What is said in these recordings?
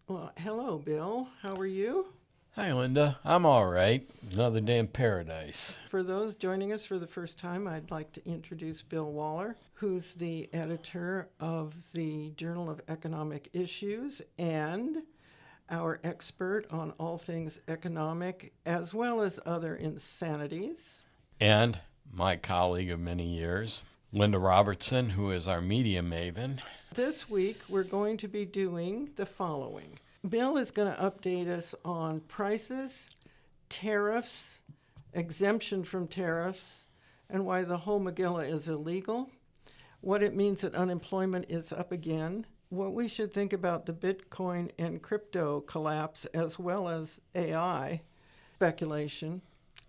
Well, hello, Bill. How are you? Hi, Linda. I'm all right. Another day in paradise. For those joining us for the first time, I'd like to introduce Bill Waller, who's the editor of the Journal of Economic Issues and our expert on all things economic, as well as other insanities. And my colleague of many years, Linda Robertson, who is our media maven. This week, we're going to be doing the following. Bill is going to update us on prices, tariffs, exemption from tariffs, and why the whole Megillah is illegal, what it means that unemployment is up again, what we should think about the Bitcoin and crypto collapse, as well as AI speculation.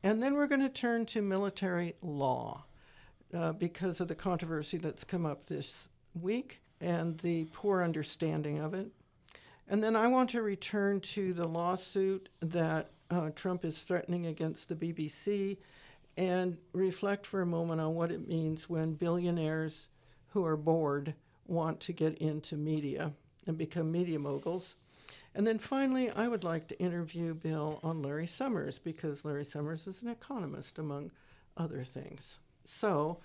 And then we're going to turn to military law because of the controversy that's come up this week and the poor understanding of it. And then I want to return to the lawsuit that Trump is threatening against the BBC and reflect for a moment on what it means when billionaires who are bored want to get into media and become media moguls. And then finally, I would like to interview Bill on Larry Summers because Larry Summers is an economist, among other things. So,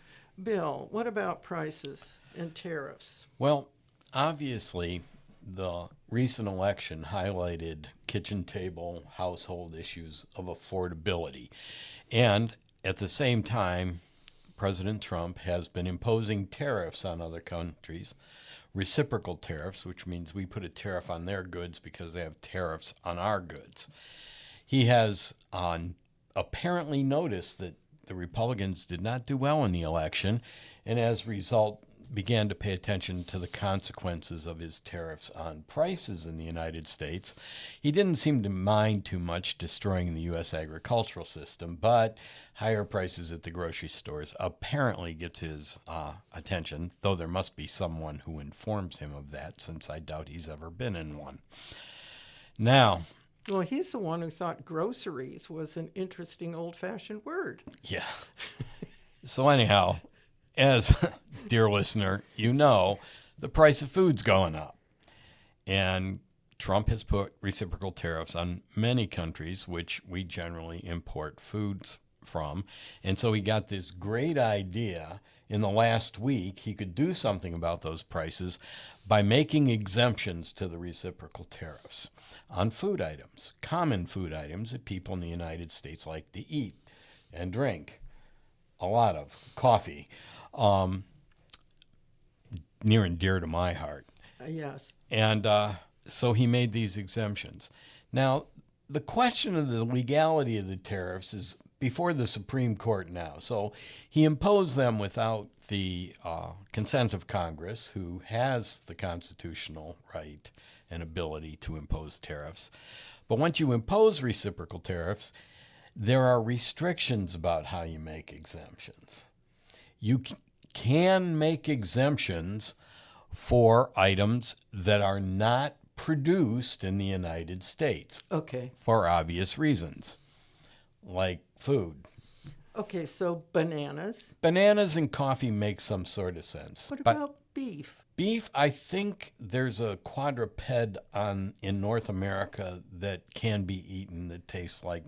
Bill, what about prices and tariffs? Well, obviously, the recent election highlighted kitchen table household issues of affordability. And at the same time, President Trump has been imposing tariffs on other countries, reciprocal tariffs, which means we put a tariff on their goods because they have tariffs on our goods. He has apparently noticed that the Republicans did not do well in the election, and as a result, began to pay attention to the consequences of his tariffs on prices in the United States. He didn't seem to mind too much destroying the U.S. agricultural system, but higher prices at the grocery stores apparently gets his attention, though there must be someone who informs him of that, since I doubt he's ever been in one. Now, Well, he's the one who thought groceries was an interesting old fashioned word. yeah. So anyhow, as dear listener, you know, the price of food's going up. And Trump has put reciprocal tariffs on many countries, which we generally import foods from. And so he got this great idea in the last week he could do something about those prices by making exemptions to the reciprocal tariffs on food items, common food items that people in the United States like to eat and drink. A lot of coffee, near and dear to my heart. Yes. And so he made these exemptions. Now, the question of the legality of the tariffs is before the Supreme Court now. So he imposed them without the consent of Congress, who has the constitutional right and ability to impose tariffs. But once you impose reciprocal tariffs, there are restrictions about how you make exemptions. You can make exemptions for items that are not produced in the United States Okay. for obvious reasons, like food. Okay, so bananas. Bananas and coffee make some sort of sense. What But about beef? beef, I think there's a quadruped in North America that can be eaten that tastes like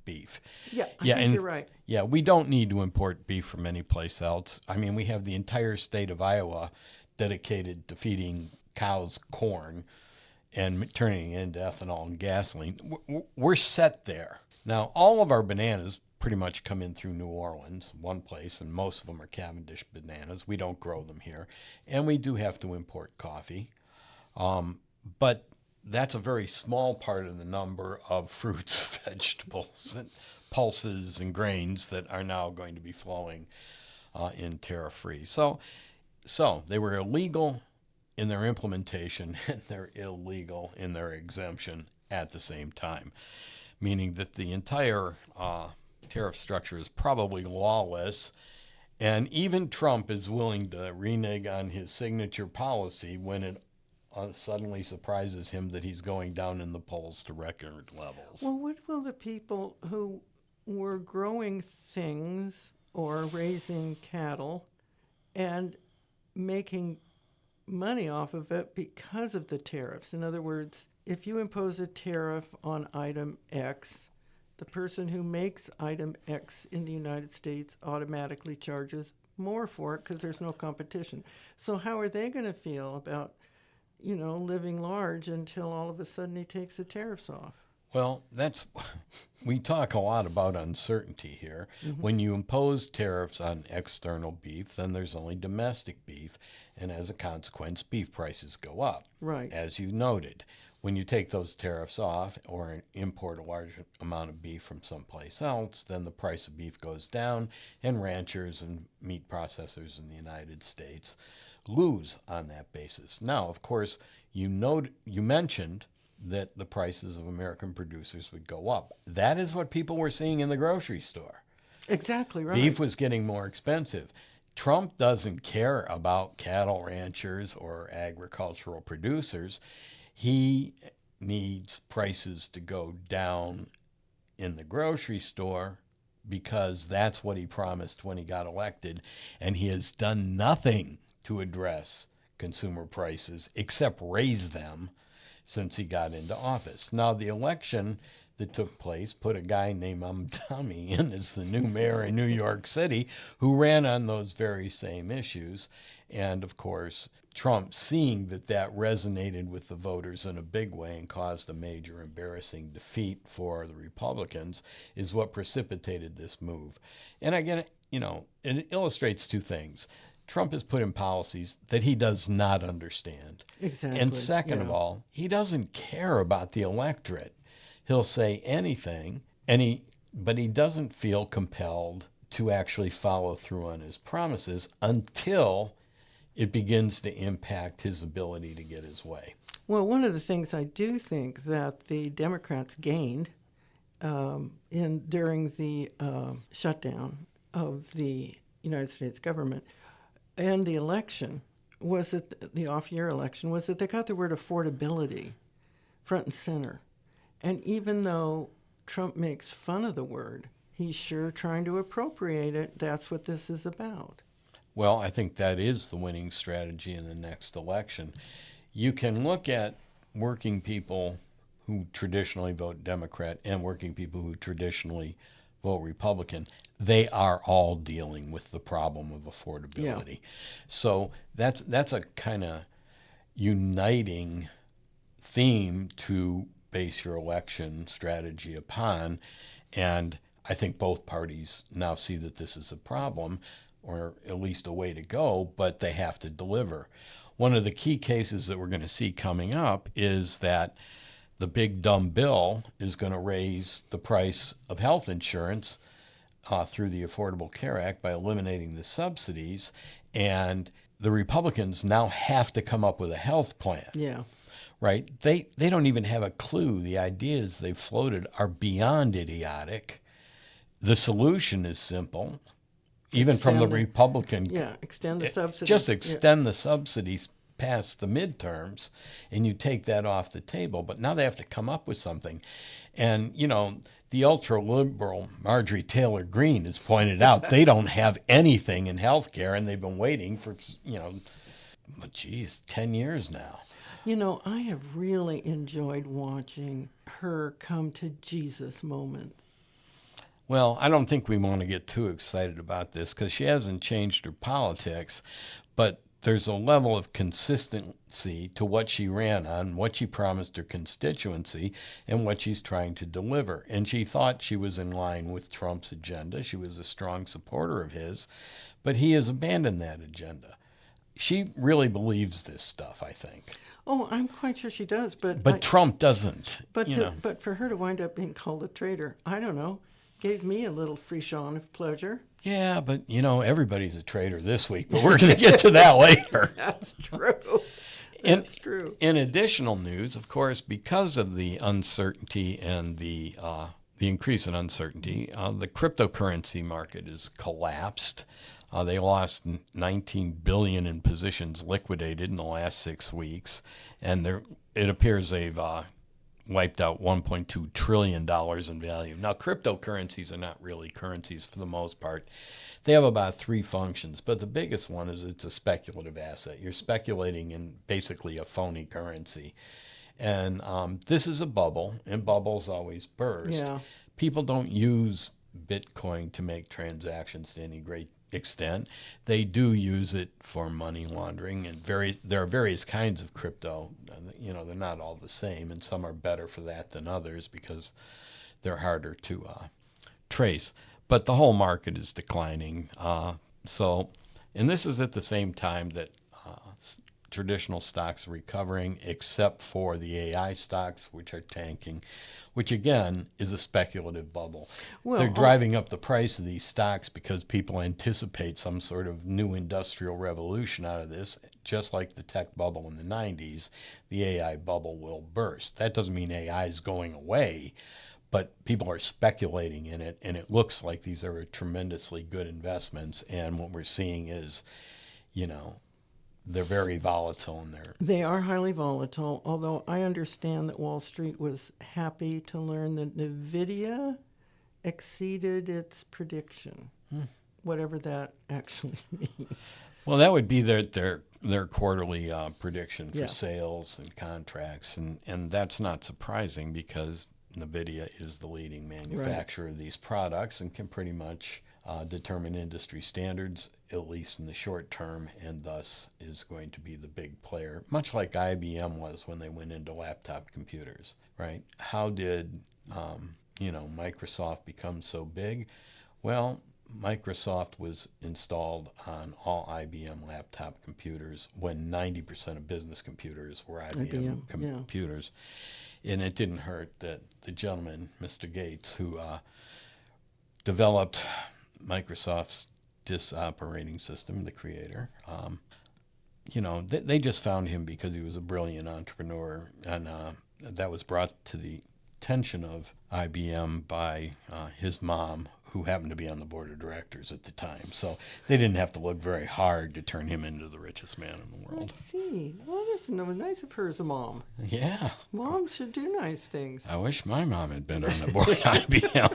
beef. Yeah, I Yeah, think and you're right. yeah, we don't need to import beef from any place else. I mean, we have the entire state of Iowa dedicated to feeding cows corn and turning it into ethanol and gasoline. We're set there. Now, all of our bananas pretty much come in through New Orleans, one place, and most of them are Cavendish bananas. We don't grow them here. And we do have to import coffee. But that's a very small part of the number of fruits, vegetables, and pulses and grains that are now going to be flowing in tariff-free. So they were illegal in their implementation and they're illegal in their exemption at the same time, meaning that the entire tariff structure is probably lawless. And even Trump is willing to renege on his signature policy when it suddenly surprises him that he's going down in the polls to record levels. Well, what will the people who were growing things or raising cattle and making money off of it because of the tariffs. In other words, if you impose a tariff on item X, the person who makes item X in the United States automatically charges more for it because there's no competition. So how are they going to feel about, living large until all of a sudden he takes the tariffs off? Well, we talk a lot about uncertainty here. When you impose tariffs on external beef, then there's only domestic beef, and as a consequence, beef prices go up. Right. As you noted, when you take those tariffs off or import a large amount of beef from someplace else, then the price of beef goes down, and ranchers and meat processors in the United States lose on that basis. Now, of course, you mentioned that the prices of American producers would go up. That is what people were seeing in the grocery store. Exactly right. Beef was getting more expensive. Trump doesn't care about cattle ranchers or agricultural producers. He needs prices to go down in the grocery store because that's what he promised when he got elected, and he has done nothing to address consumer prices except raise them since he got into office. Now, the election that took place put a guy named Amdami in as the new mayor in New York City who ran on those very same issues. And, of course, Trump, seeing that resonated with the voters in a big way and caused a major embarrassing defeat for the Republicans, is what precipitated this move. And again, it illustrates two things. Trump has put in policies that he does not understand. Exactly. And second of all, he doesn't care about the electorate. He'll say anything, but he doesn't feel compelled to actually follow through on his promises until it begins to impact his ability to get his way. Well, one of the things I do think that the Democrats gained during the shutdown of the United States government and the election was that the off-year election was that they got the word affordability front and center. And even though Trump makes fun of the word, he's sure trying to appropriate it. That's what this is about. Well, I think that is the winning strategy in the next election. You can look at working people who traditionally vote Democrat and working people who traditionally vote Republican. They are all dealing with the problem of affordability. Yeah. So that's a kind of uniting theme to base your election strategy upon. And I think both parties now see that this is a problem, or at least a way to go, but they have to deliver. One of the key cases that we're going to see coming up is that the big dumb bill is going to raise the price of health insurance through the Affordable Care Act by eliminating the subsidies, and the Republicans now have to come up with a health plan. Yeah. Right? They don't even have a clue. The ideas they've floated are beyond idiotic. The solution is simple, even from the Republican. Yeah, extend the subsidies. Just extend the subsidies past the midterms, and you take that off the table. But now they have to come up with something. And, the ultra-liberal Marjorie Taylor Greene has pointed out they don't have anything in health care, and they've been waiting for, 10 years now. I have really enjoyed watching her come to Jesus moment. Well, I don't think we want to get too excited about this because she hasn't changed her politics, but there's a level of consistency to what she ran on, what she promised her constituency, and what she's trying to deliver. And she thought she was in line with Trump's agenda. She was a strong supporter of his, but he has abandoned that agenda. She really believes this stuff, I think. Oh, I'm quite sure she does, but Trump doesn't. But for her to wind up being called a traitor, I don't know, gave me a little frisson of pleasure. Yeah, but everybody's a traitor this week, but we're going to get to that later. That's true. That's true. In additional news, of course, because of the uncertainty and the increase in uncertainty, the cryptocurrency market has collapsed. They lost 19 billion in positions liquidated in the last 6 weeks, and it appears they've wiped out $1.2 trillion in value. Now, cryptocurrencies are not really currencies for the most part. They have about three functions, but the biggest one is it's a speculative asset. You're speculating in basically a phony currency. And this is a bubble, and bubbles always burst. Yeah. People don't use Bitcoin to make transactions to any great extent. They do use it for money laundering, and there are various kinds of crypto. You know, they're not all the same, and some are better for that than others because they're harder to trace. But the whole market is declining. And this is at the same time that traditional stocks are recovering, except for the AI stocks, which are tanking, which again is a speculative bubble. Well, they're driving up the price of these stocks because people anticipate some sort of new industrial revolution out of this. Just like the tech bubble in the 90s, the AI bubble will burst. That doesn't mean AI is going away, but people are speculating in it, and it looks like these are tremendously good investments. And what we're seeing is, you know, they're very volatile in there. They are highly volatile, although I understand that Wall Street was happy to learn that NVIDIA exceeded its prediction, whatever that actually means. Well, that would be their quarterly prediction for Yeah. sales and contracts, and that's not surprising because NVIDIA is the leading manufacturer of these products and can pretty much determine industry standards, at least in the short term, and thus is going to be the big player, much like IBM was when they went into laptop computers, right? How did, Microsoft become so big? Well, Microsoft was installed on all IBM laptop computers when 90% of business computers were IBM computers. And it didn't hurt that the gentleman, Mr. Gates, who developed Microsoft's DIS operating system, the creator, they just found him because he was a brilliant entrepreneur, and that was brought to the attention of IBM by his mom, who happened to be on the board of directors at the time. So they didn't have to look very hard to turn him into the richest man in the world. I see. Well, that's nice of her as a mom. Yeah. Moms should do nice things. I wish my mom had been on the board of IBM.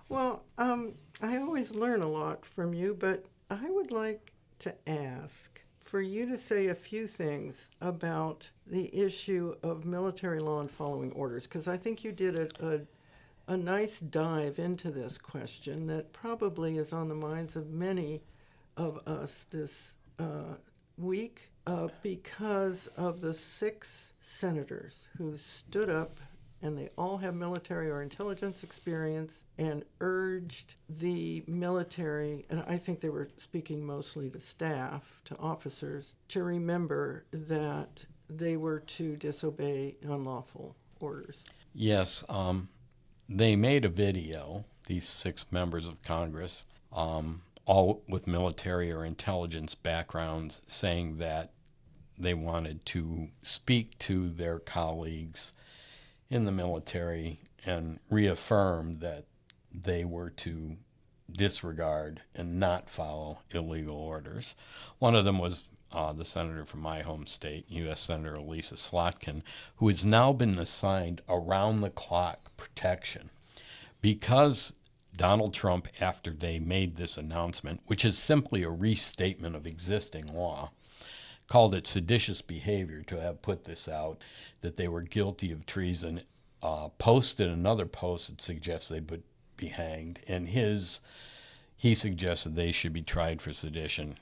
Well, I always learn a lot from you, but I would like to ask for you to say a few things about the issue of military law and following orders, because I think you did a nice dive into this question that probably is on the minds of many of us this week because of the 6 senators who stood up, and they all have military or intelligence experience, and urged the military, and I think they were speaking mostly to staff, to officers, to remember that they were to disobey unlawful orders. Yes, they made a video, these 6 members of Congress, all with military or intelligence backgrounds, saying that they wanted to speak to their colleagues in the military and reaffirm that they were to disregard and not follow illegal orders. One of them was the senator from my home state, U.S. Senator Elisa Slotkin, who has now been assigned around-the-clock protection because Donald Trump, after they made this announcement, which is simply a restatement of existing law, called it seditious behavior to have put this out, that they were guilty of treason, posted another post that suggests they would be hanged, and he suggested they should be tried for sedition,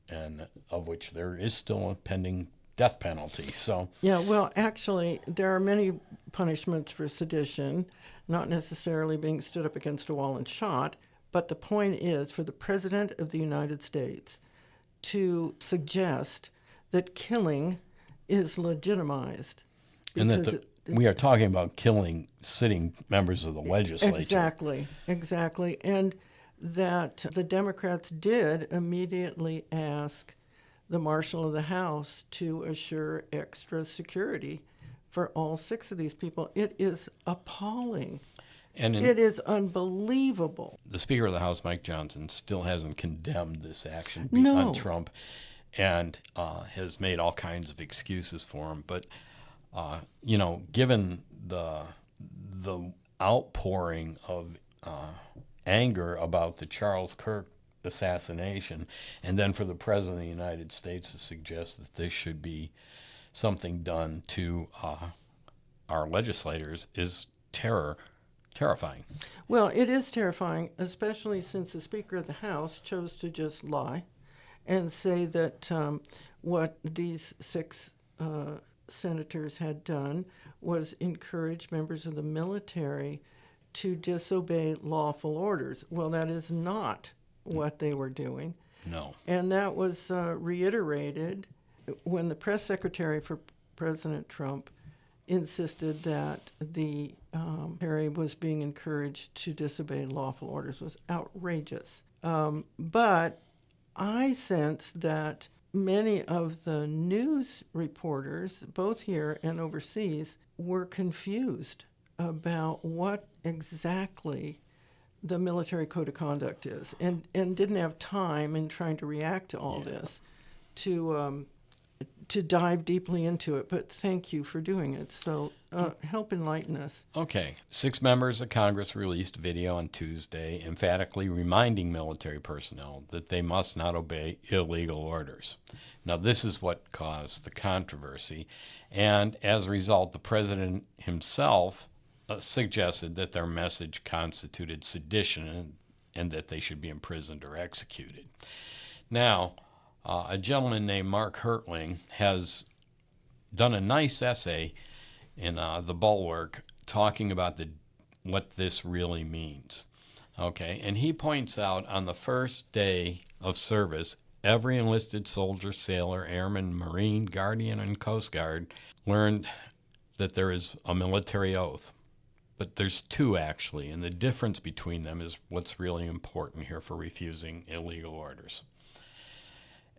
and of which there is still a pending death penalty. So yeah, well, actually, there are many punishments for sedition, not necessarily being stood up against a wall and shot, but the point is for the President of the United States to suggest that killing is legitimized. And that we are talking about killing sitting members of the legislature. Exactly. And that the Democrats did immediately ask the Marshal of the House to assure extra security for all 6 of these people. It is appalling. And it is unbelievable. The Speaker of the House, Mike Johnson, still hasn't condemned this action No. on Trump, and has made all kinds of excuses for him. But, given the outpouring of anger about the Charles Kirk assassination, and then for the President of the United States to suggest that there should be something done to our legislators is terrifying. Well, it is terrifying, especially since the Speaker of the House chose to just lie and say that what these six senators had done was encourage members of the military to disobey lawful orders. Well, that is not what they were doing. No. And that was reiterated when the press secretary for President Trump insisted that the military was being encouraged to disobey lawful orders. Was outrageous. But I sense that many of the news reporters, both here and overseas, were confused about what exactly the military code of conduct is, and didn't have time in trying to react to all this to dive deeply into it. But thank you for doing it. So help enlighten us. Okay. 6 members of Congress released a video on Tuesday emphatically reminding military personnel that they must not obey illegal orders. Now, this is what caused the controversy, and as a result, the president himself suggested that their message constituted sedition and that they should be imprisoned or executed. Now, a gentleman named Mark Hertling has done a nice essay in the Bulwark talking about what this really means. Okay, and he points out on the first day of service, every enlisted soldier, sailor, airman, Marine, Guardian, and Coast Guard learned that there is a military oath. But there's 2 actually, and the difference between them is what's really important here for refusing illegal orders.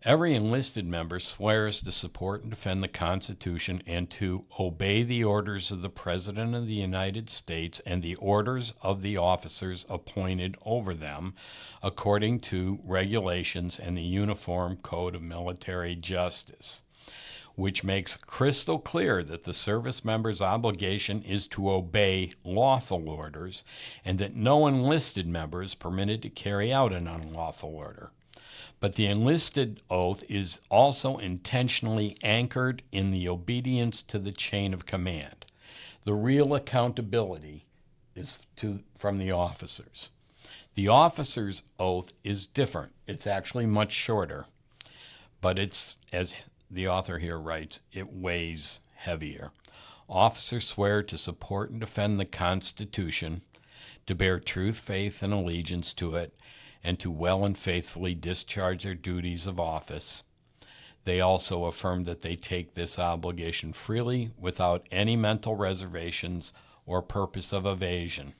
Every enlisted member swears to support and defend the Constitution and to obey the orders of the President of the United States and the orders of the officers appointed over them, according to regulations and the Uniform Code of Military Justice, which makes crystal clear that the service member's obligation is to obey lawful orders and that no enlisted member is permitted to carry out an unlawful order. But the enlisted oath is also intentionally anchored in the obedience to the chain of command. The real accountability is from the officers. The officer's oath is different. It's actually much shorter, but it's, as the author here writes, it weighs heavier. Officers swear to support and defend the Constitution, to bear truth, faith, and allegiance to it, and to well and faithfully discharge their duties of office. They also affirm that they take this obligation freely without any mental reservations or purpose of evasion.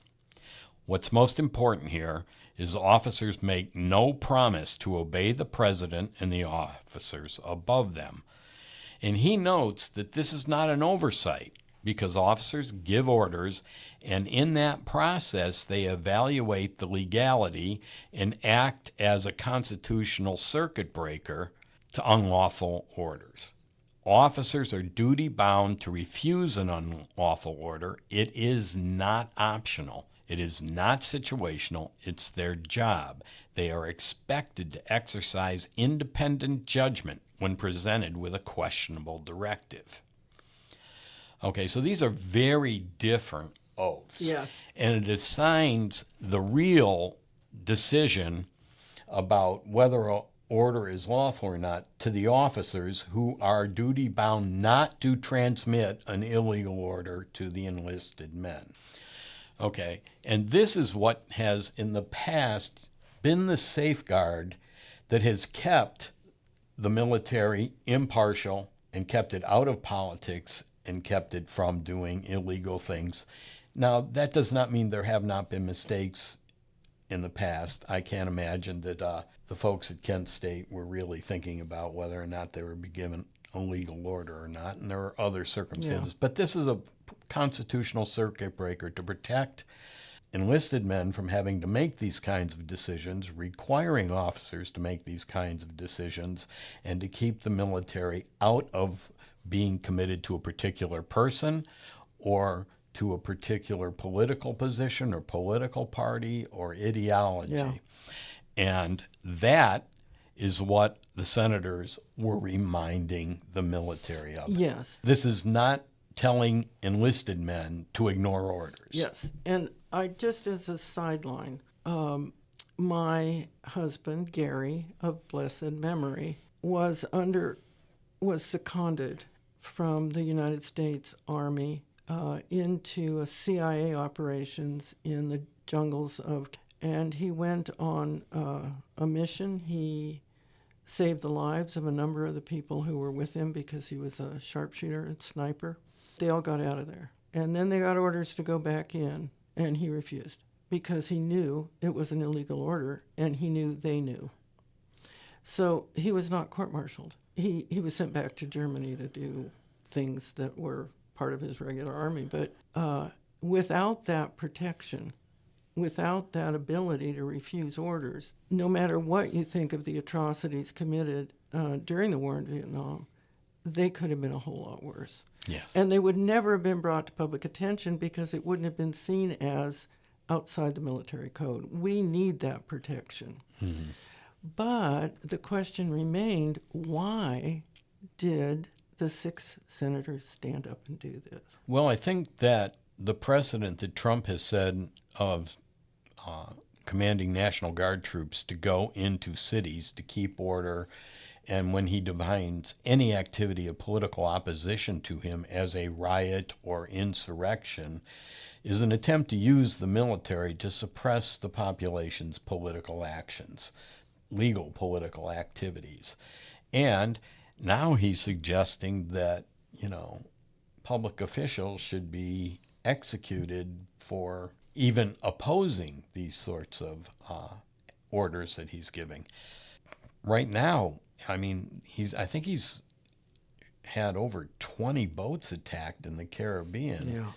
What's most important here is officers make no promise to obey the president and the officers above them. And he notes that this is not an oversight because officers give orders, and in that process they evaluate the legality and act as a constitutional circuit breaker to unlawful orders. Officers are duty-bound to refuse an unlawful order. It is not optional. It is not situational. It's their job. They are expected to exercise independent judgment when presented with a questionable directive. Okay, so these are very different oaths. Yes. And it assigns the real decision about whether an order is lawful or not to the officers who are duty-bound not to transmit an illegal order to the enlisted men. Okay, and this is what has in the past been the safeguard that has kept the military impartial and kept it out of politics and kept it from doing illegal things. Now, that does not mean there have not been mistakes in the past. I can't imagine that the folks at Kent State were really thinking about whether or not they were given a legal order or not, and there are other circumstances. Yeah. But this is a constitutional circuit breaker to protect enlisted men from having to make these kinds of decisions, requiring officers to make these kinds of decisions, and to keep the military out of being committed to a particular person or to a particular political position or political party or ideology. Yeah. And that is what the senators were reminding the military of. Yes. This is not telling enlisted men to ignore orders. Yes. And I just as a sideline, my husband, Gary, of blessed memory, was seconded from the United States Army into a CIA operations in the jungles of, and he went on a mission. He saved the lives of a number of the people who were with him because he was a sharpshooter and sniper. They all got out of there. And then they got orders to go back in, and he refused because he knew it was an illegal order, and he knew they knew. So he was not court-martialed. He was sent back to Germany to do things that were part of his regular army. But without that protection, without that ability to refuse orders, no matter what you think of the atrocities committed during the war in Vietnam, they could have been a whole lot worse. Yes. And they would never have been brought to public attention because it wouldn't have been seen as outside the military code. We need that protection. Mm-hmm. But the question remained, why did the 6 senators stand up and do this? Well, I think that the precedent that Trump has said of commanding National Guard troops to go into cities to keep order, and when he defines any activity of political opposition to him as a riot or insurrection, is an attempt to use the military to suppress the population's political actions, legal political activities. And now he's suggesting that, public officials should be executed for even opposing these sorts of orders that he's giving. Right now, I think he's had over 20 boats attacked in the Caribbean. Yeah.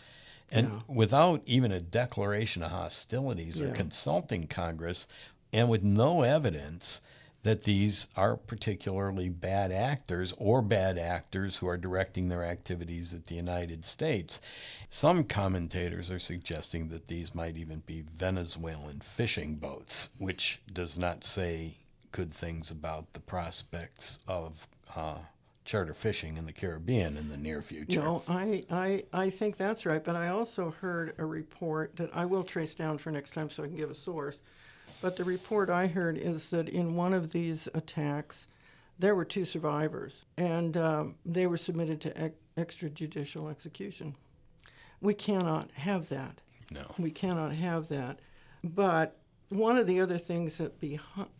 And without even a declaration of hostilities or consulting Congress, and with no evidence that these are particularly bad actors or bad actors who are directing their activities at the United States. Some commentators are suggesting that these might even be Venezuelan fishing boats, which does not say good things about the prospects of charter fishing in the Caribbean in the near future. No, I think that's right, but I also heard a report that I will trace down for next time so I can give a source. But the report I heard is that in one of these attacks, there were 2 survivors, and they were submitted to extrajudicial execution. We cannot have that. No. We cannot have that. But one of the other things that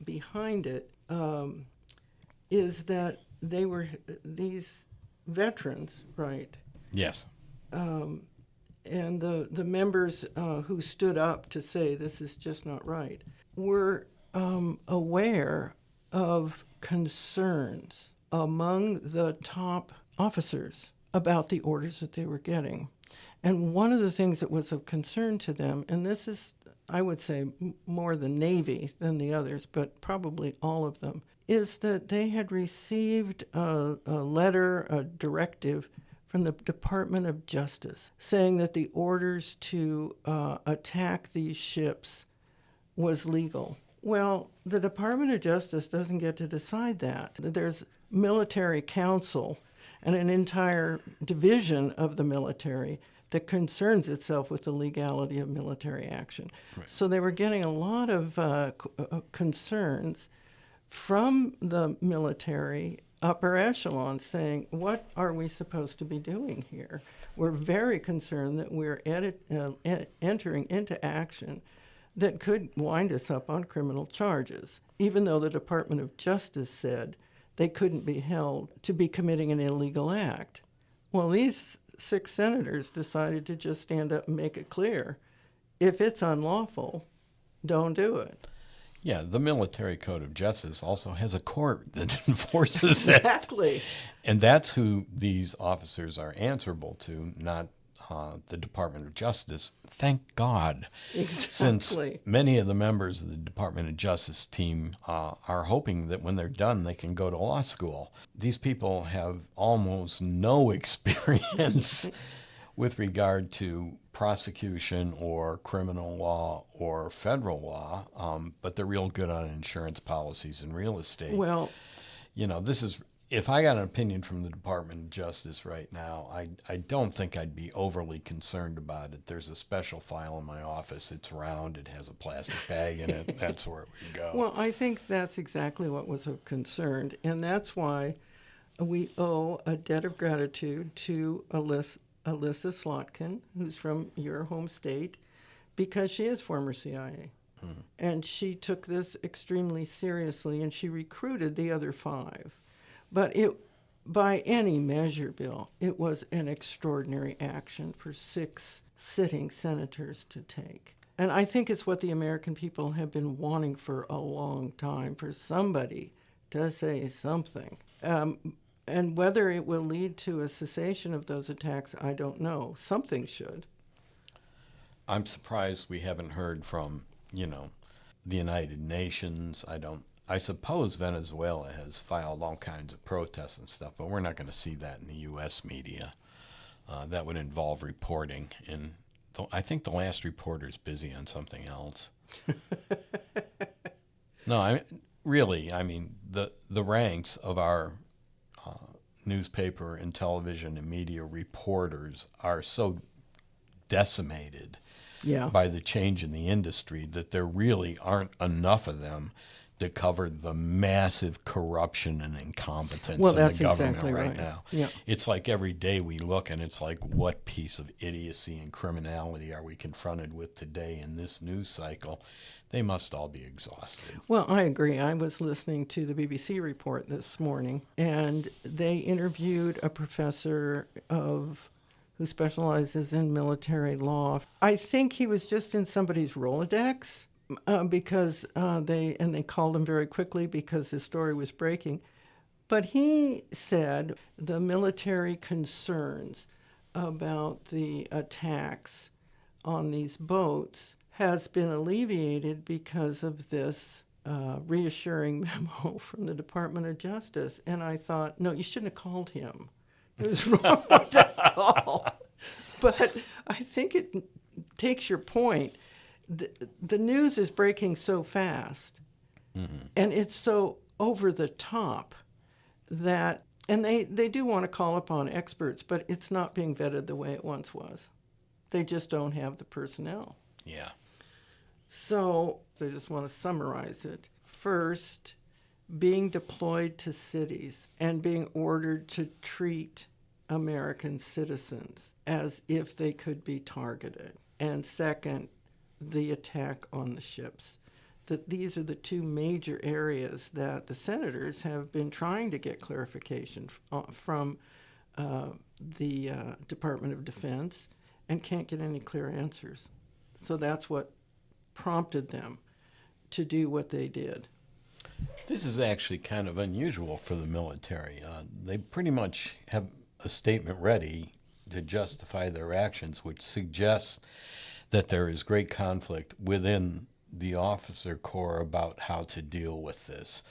behind it is that they were these veterans, right? Yes. And the members who stood up to say this is just not right were aware of concerns among the top officers about the orders that they were getting. And one of the things that was of concern to them, and this is, I would say, more the Navy than the others, but probably all of them, is that they had received a letter, a directive from the Department of Justice saying that the orders to attack these ships was legal. Well, the Department of Justice doesn't get to decide that. There's military counsel and an entire division of the military that concerns itself with the legality of military action. Right. So they were getting a lot of concerns from the military upper echelon saying, what are we supposed to be doing here? We're very concerned that we're entering into action that could wind us up on criminal charges, even though the Department of Justice said they couldn't be held to be committing an illegal act. Well, these 6 senators decided to just stand up and make it clear, if it's unlawful, don't do it. Yeah, the Military Code of Justice also has a court that enforces it. Exactly. And that's who these officers are answerable to, not the Department of Justice. Thank God. Exactly. Since many of the members of the Department of Justice team are hoping that when they're done, they can go to law school. These people have almost no experience with regard to prosecution or criminal law or federal law, but they're real good on insurance policies and real estate. Well, This is, if I got an opinion from the Department of Justice right now, I don't think I'd be overly concerned about it. There's a special file in my office. It's round. It has a plastic bag in it. That's where it would go. well, I think that's exactly what was of concern, and that's why we owe a debt of gratitude to Alyssa Slotkin, who's from your home state, because she is former CIA. And she took this extremely seriously, and she recruited the other 5. But by any measure, Bill, it was an extraordinary action for 6 sitting senators to take. And I think it's what the American people have been wanting for a long time, for somebody to say something. And whether it will lead to a cessation of those attacks, I don't know. Something should. I'm surprised we haven't heard from, the United Nations. I suppose Venezuela has filed all kinds of protests and stuff, but we're not going to see that in the U.S. media. That would involve reporting, and I think the last reporter's busy on something else. No, the ranks of our newspaper and television and media reporters are so decimated by the change in the industry that there really aren't enough of them to cover the massive corruption and incompetence in the government exactly right now. Yeah. It's like every day we look and it's like, what piece of idiocy and criminality are we confronted with today in this news cycle? They must all be exhausted. Well, I agree. I was listening to the BBC report this morning, and they interviewed a professor who specializes in military law. I think he was just in somebody's Rolodex because they called him very quickly because his story was breaking. But he said the military concerns about the attacks on these boats has been alleviated because of this reassuring memo from the Department of Justice. And I thought, no, you shouldn't have called him. It was wrong to call. But I think it takes your point. The news is breaking so fast, and it's so over the top that, and they do want to call upon experts, but it's not being vetted the way it once was. They just don't have the personnel. Yeah. So I just want to summarize it. First, being deployed to cities and being ordered to treat American citizens as if they could be targeted. And second, the attack on the ships. That these are the 2 major areas that the senators have been trying to get clarification from the Department of Defense and can't get any clear answers. So that's what prompted them to do what they did. This is actually kind of unusual for the military. They pretty much have a statement ready to justify their actions, which suggests that there is great conflict within the officer corps about how to deal with this.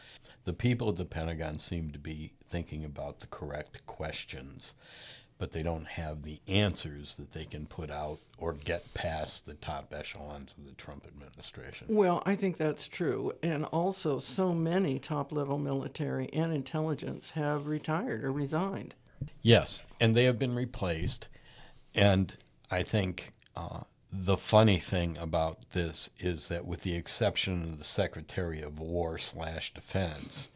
The people at the Pentagon seem to be thinking about the correct questions, but they don't have the answers that they can put out or get past the top echelons of the Trump administration. Well, I think that's true. And also, so many top-level military and intelligence have retired or resigned. Yes, and they have been replaced. And I think the funny thing about this is that with the exception of the Secretary of War/Defense,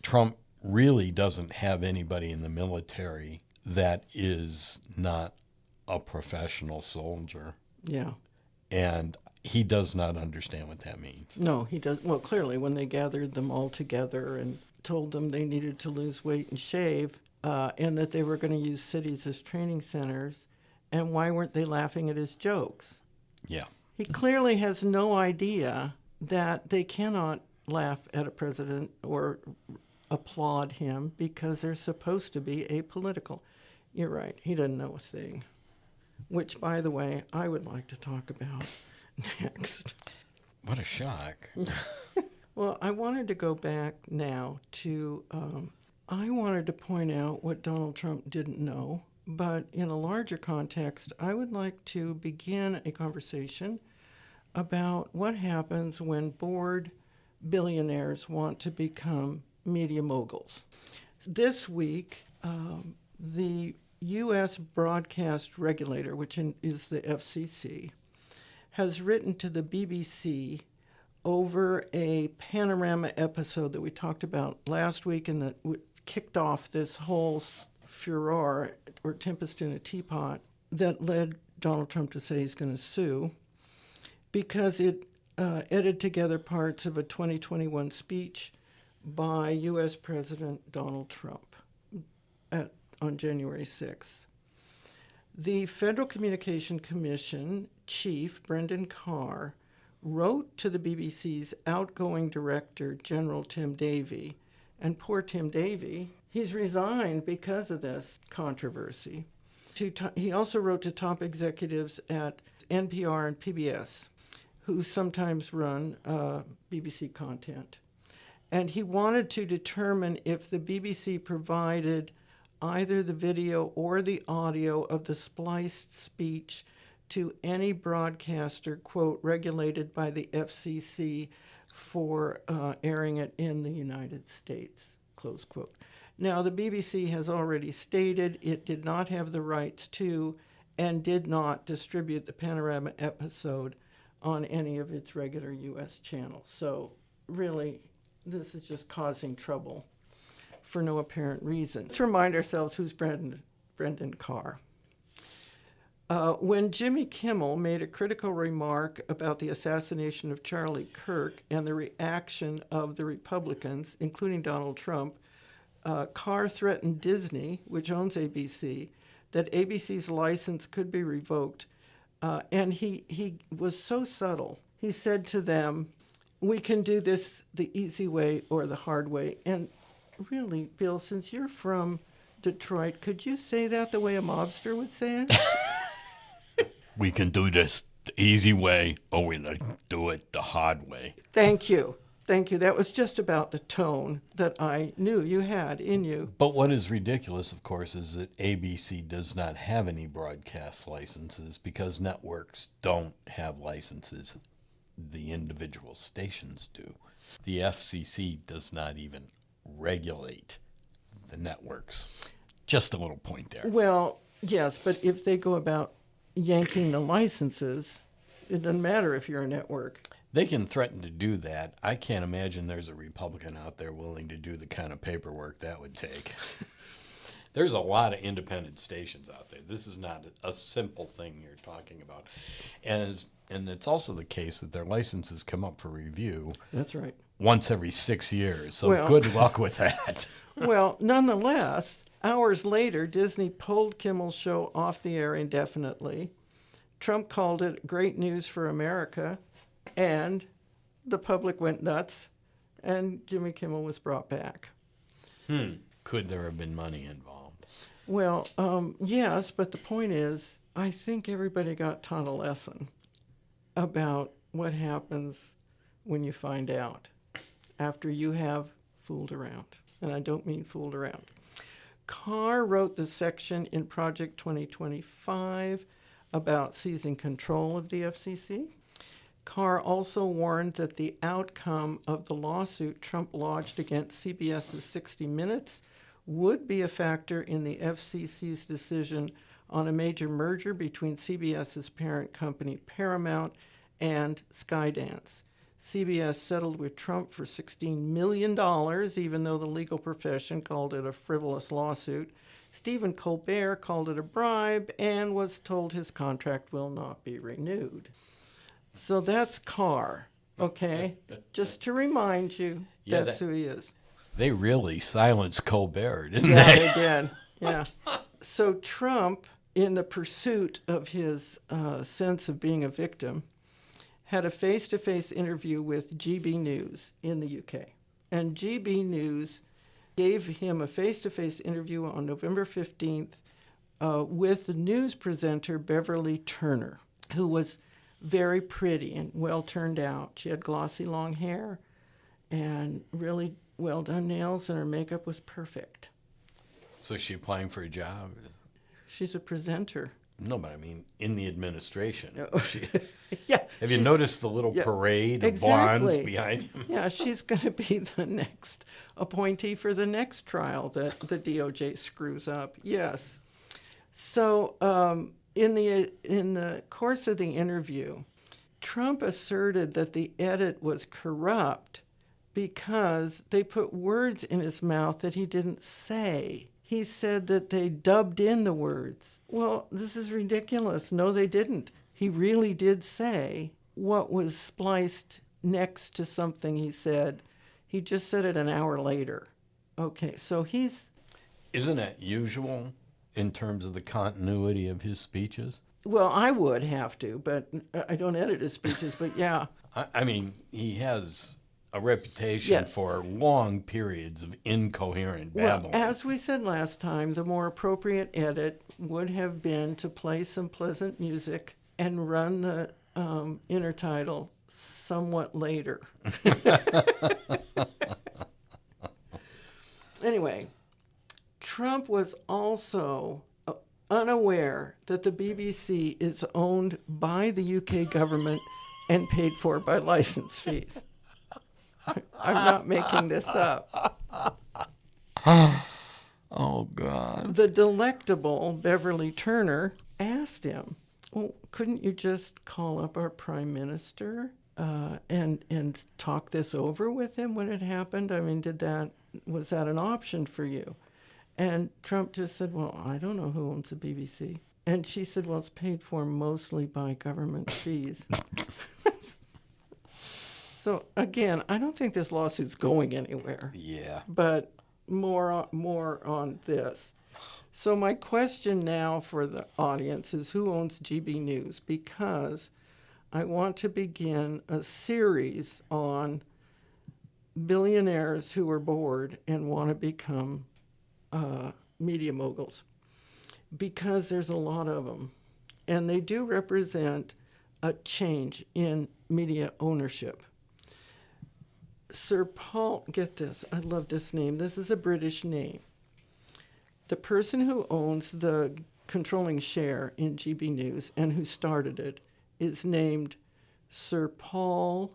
Trump really doesn't have anybody in the military that is not a professional soldier. Yeah. And he does not understand what that means. No, he does. Well, clearly, when they gathered them all together and told them they needed to lose weight and shave, and that they were going to use cities as training centers, and why weren't they laughing at his jokes? Yeah. He clearly has no idea that they cannot laugh at a president or applaud him because they're supposed to be apolitical. You're right. He doesn't know a thing. Which, by the way, I would like to talk about next. What a shock. Well, I wanted to go back now to, I wanted to point out what Donald Trump didn't know But in a larger context, I would like to begin a conversation about what happens when bored billionaires want to become media moguls. This week, the U.S. broadcast regulator, which is the FCC, has written to the BBC over a panorama episode that we talked about last week and that kicked off this whole furor or tempest in a teapot that led Donald Trump to say he's going to sue because it edited together parts of a 2021 speech by U.S. President Donald Trump on January 6th. The Federal Communication Commission chief, Brendan Carr, wrote to the BBC's outgoing director, General Tim Davie, and poor Tim Davie, he's resigned because of this controversy. He also wrote to top executives at NPR and PBS, who sometimes run BBC content. And he wanted to determine if the BBC provided either the video or the audio of the spliced speech to any broadcaster, quote, regulated by the FCC for airing it in the United States, close quote. Now, the BBC has already stated it did not have the rights to and did not distribute the panorama episode on any of its regular U.S. channels. So really, this is just causing trouble for no apparent reason. Let's remind ourselves who's Brendan Carr. When Jimmy Kimmel made a critical remark about the assassination of Charlie Kirk and the reaction of the Republicans, including Donald Trump, Carr threatened Disney, which owns ABC, that ABC's license could be revoked. And he was so subtle. He said to them, we can do this the easy way or the hard way. And really, Bill, since you're from Detroit, could you say that the way a mobster would say it? We can do this the easy way, or we can do it the hard way. Thank you. Thank you. That was just about the tone that I knew you had in you. But what is ridiculous, of course, is that ABC does not have any broadcast licenses because networks don't have licenses. The individual stations do. The FCC does not even regulate the networks. Just a little point there. Well, yes, but if they go about yanking the licenses, it doesn't matter if you're a network. They can threaten to do that. I can't imagine there's a Republican out there willing to do the kind of paperwork that would take. There's a lot of independent stations out there. This is not a simple thing you're talking about. And it's also the case that their licenses come up for review. That's right. Once every 6 years. So good luck with that. Well, nonetheless, hours later, Disney pulled Kimmel's show off the air indefinitely. Trump called it great news for America, and the public went nuts, and Jimmy Kimmel was brought back. Could there have been money involved? Well, yes, but the point is, I think everybody got taught a lesson about what happens when you find out after you have fooled around. And I don't mean fooled around. Carr wrote the section in Project 2025 about seizing control of the FCC. Carr also warned that the outcome of the lawsuit Trump lodged against CBS's 60 Minutes would be a factor in the FCC's decision on a major merger between CBS's parent company Paramount and Skydance. CBS settled with Trump for $16 million, even though the legal profession called it a frivolous lawsuit. Stephen Colbert called it a bribe and was told his contract will not be renewed. So that's Carr, okay? Just to remind you, that's who he is. They really silenced Colbert, didn't Yeah, they? they did. Yeah. So Trump, in the pursuit of his sense of being a victim, had a face-to-face interview with GB News in the UK. And GB News gave him a face-to-face interview on November 15th with the news presenter Beverly Turner, who was very pretty and well turned out. She had glossy long hair and really well done nails, and her makeup was perfect. So is she applying for a job? She's a presenter. No, but I mean, in the administration. Oh. Yeah. Have you noticed the little parade of blondes behind him? Yeah, she's going to be the next appointee for the next trial that the DOJ screws up. Yes. So in the course of the interview, Trump asserted that the edit was corrupt because they put words in his mouth that he didn't say. He said that they dubbed in the words. Well, this is ridiculous. No, they didn't. He really did say what was spliced next to something he said. He just said it an hour later. Okay, so he's... Isn't that usual in terms of the continuity of his speeches? Well, I would have to, but I don't edit his speeches, but yeah. I mean, he has a reputation for long periods of incoherent babbling. Well, as we said last time, the more appropriate edit would have been to play some pleasant music and run the intertitle somewhat later. Anyway, Trump was also unaware that the BBC is owned by the UK government and paid for by license fees. I'm not making this up. Oh, God. The delectable Beverly Turner asked him, well, couldn't you just call up our prime minister and talk this over with him when it happened? I mean, was that an option for you? And Trump just said, well, I don't know who owns the BBC. And she said, well, it's paid for mostly by government fees. So, again, I don't think this lawsuit's going anywhere. Yeah. But more on this. So my question now for the audience is, who owns GB News? Because I want to begin a series on billionaires who are bored and want to become media moguls. Because there's a lot of them. And they do represent a change in media ownership. Sir Paul, get this, I love this name. This is a British name. The person who owns the controlling share in GB News and who started it is named Sir Paul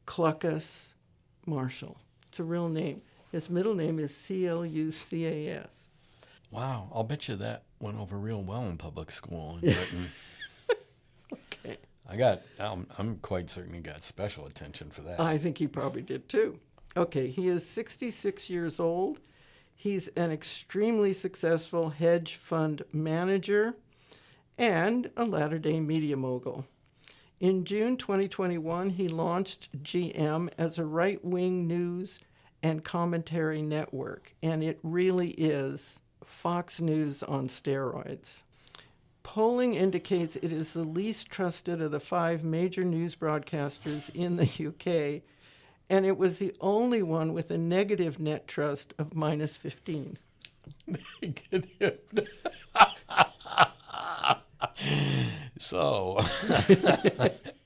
Clucas Marshall. It's a real name. His middle name is Clucas. Wow, I'll bet you that went over real well in public school in Britain. Okay. I'm quite certain he got special attention for that. I think he probably did too. Okay, he is 66 years old. He's an extremely successful hedge fund manager and a latter-day media mogul. In June 2021, he launched GM as a right-wing news and commentary network, and it really is Fox News on steroids. Polling indicates it is the least trusted of the 5 major news broadcasters in the UK, and it was the only one with a negative net trust of minus 15. Negative. So,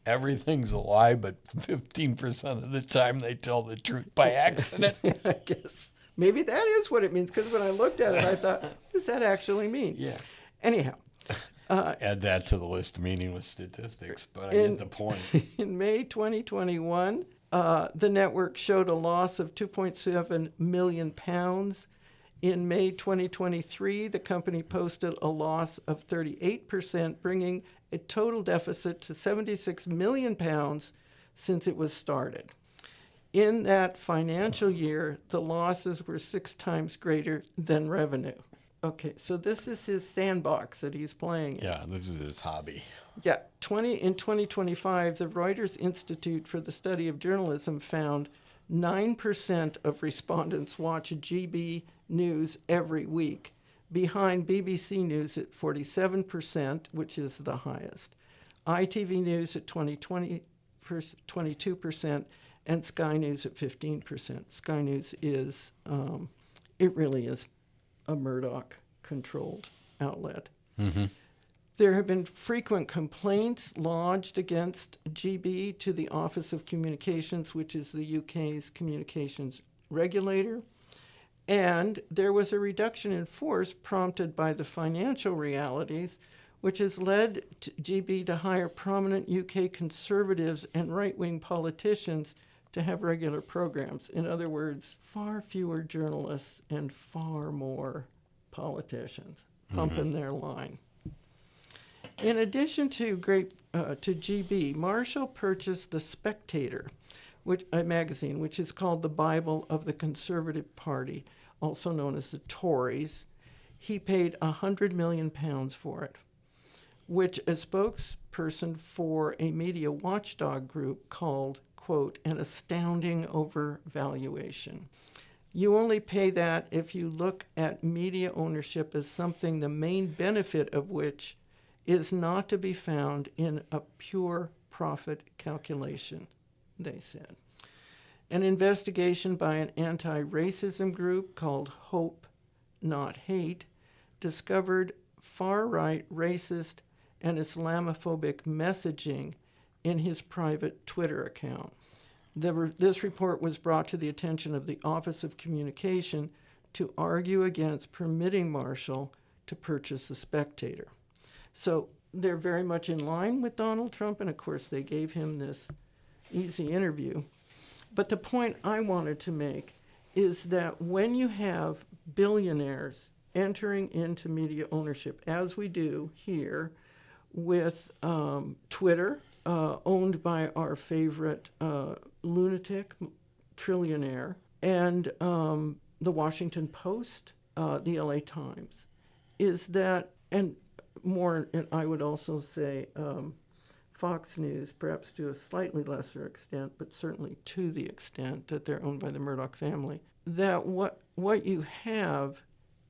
everything's a lie, but 15% of the time they tell the truth by accident. I guess. Maybe that is what it means, because when I looked at it, I thought, what does that actually mean? Yeah. Anyhow. Add that to the list of meaningless statistics, but I get the point. In May 2021, the network showed a loss of £2.7 million. In May 2023, the company posted a loss of 38%, bringing a total deficit to £76 million since it was started. In that financial year, the losses were 6 times greater than revenue. Okay, so this is his sandbox that he's playing in. Yeah, this is his hobby. Yeah, in 2025, the Reuters Institute for the Study of Journalism found 9% of respondents watch GB News every week, behind BBC News at 47%, which is the highest, ITV News at 22%, and Sky News at 15%. Sky News is, it really is a Murdoch-controlled outlet. Mm-hmm. There have been frequent complaints lodged against GB to the Office of Communications, which is the UK's communications regulator. And there was a reduction in force prompted by the financial realities, which has led GB to hire prominent UK conservatives and right-wing politicians to have regular programs. In other words, far fewer journalists and far more politicians pumping their line. In addition to GB, Marshall purchased The Spectator, a magazine which is called the Bible of the Conservative Party, also known as the Tories. He paid £100 million for it, which a spokesperson for a media watchdog group called, quote, an astounding overvaluation. You only pay that if you look at media ownership as something the main benefit of which is not to be found in a pure profit calculation, they said. An investigation by an anti-racism group called Hope, Not Hate discovered far-right racist and Islamophobic messaging in his private Twitter account. This report was brought to the attention of the Office of Communication to argue against permitting Marshall to purchase The Spectator. So they're very much in line with Donald Trump, and of course they gave him this easy interview. But the point I wanted to make is that when you have billionaires entering into media ownership, as we do here with Twitter, owned by our favorite lunatic trillionaire, and the Washington Post, the LA Times, is that, and more, and I would also say Fox News, perhaps to a slightly lesser extent, but certainly to the extent that they're owned by the Murdoch family, that what you have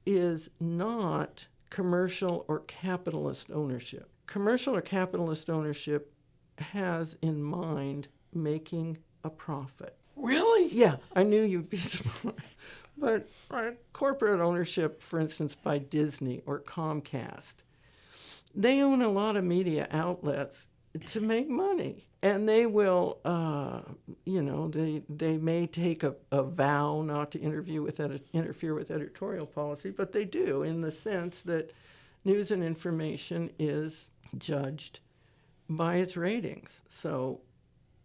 is not commercial or capitalist ownership. Commercial or capitalist ownership has in mind making a profit. Really? Yeah, I knew you'd be surprised. But corporate ownership, for instance, by Disney or Comcast, they own a lot of media outlets to make money. And they will, they may take a vow not to interfere with editorial policy, but they do, in the sense that news and information is judged by its ratings. So